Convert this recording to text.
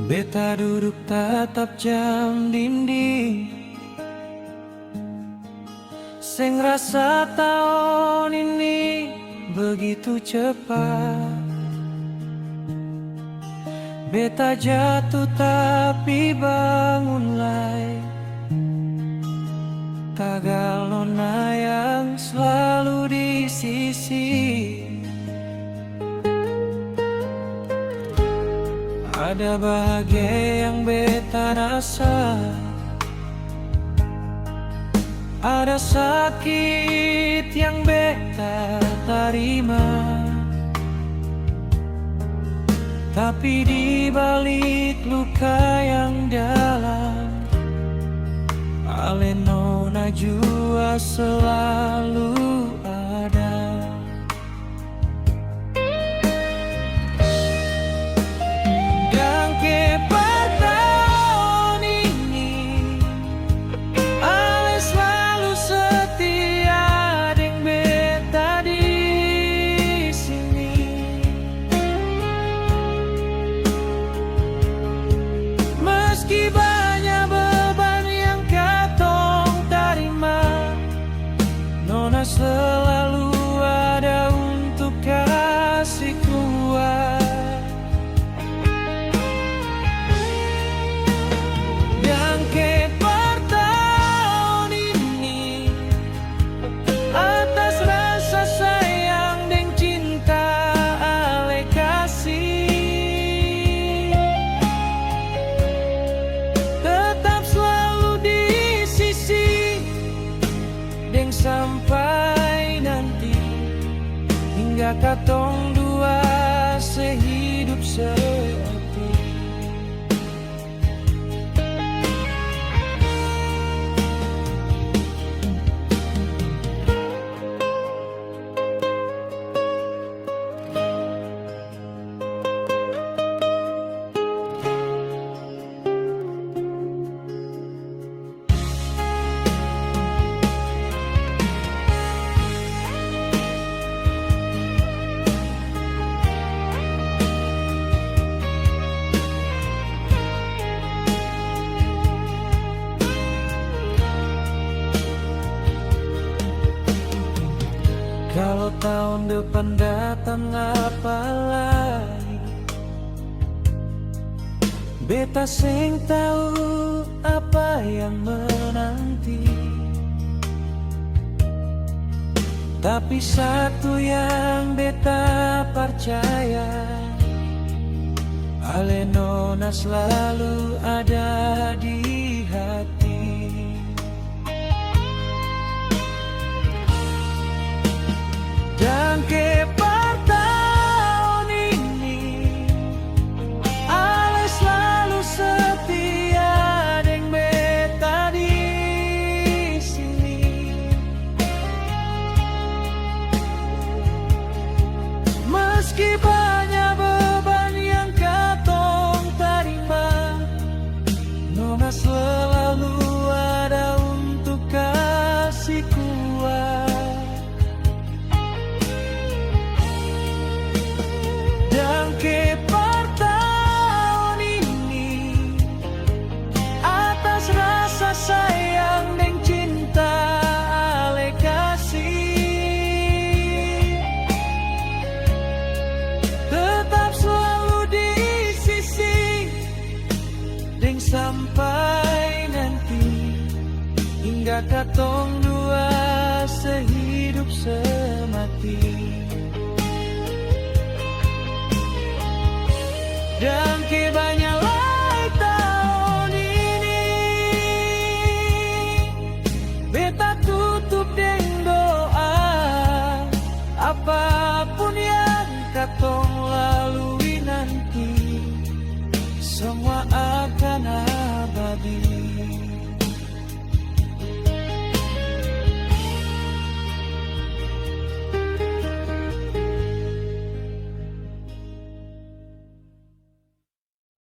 Beta duduk tatap jam dinding, sing rasa tahun ini begitu cepat. Beta jatuh tapi bangun lagi, tagal nona yang selalu di sisi. Ada bahagia yang beta rasa, ada sakit yang beta terima. Tapi di balik luka yang dalam, ale nona jua selalu ada. Dan ke tahun ini, ale selalu setia deng beta di sini. Meski banyak beban yang katong terima, nona selalu ada untuk kasih kuat. Dan ke tahun ini, atas rasa sayang dan cinta ale kasih, tetap selalu di sisi, dan sampai nanti hingga katong dua sehidup semati. Kalau tahun depan datang apa lagi, beta sing tahu apa yang menanti. Tapi satu yang beta percaya, ale nona selalu ada di hati. Dan ke tahun ini, ale selalu setia deng beta di sini. Meski banyak beban yang katong terima, nona selalu ada untuk kasih kuat. Dan ke tahun ini, atas rasa sayang dan cinta ale kasih, tetap selalu di sisi, dan sampai nanti hingga katong dua sehidup semati. Dan ke banyak lagi tahun ini, beta tutup deng doa, apapun yang katong lalui nanti, semua akan abadi.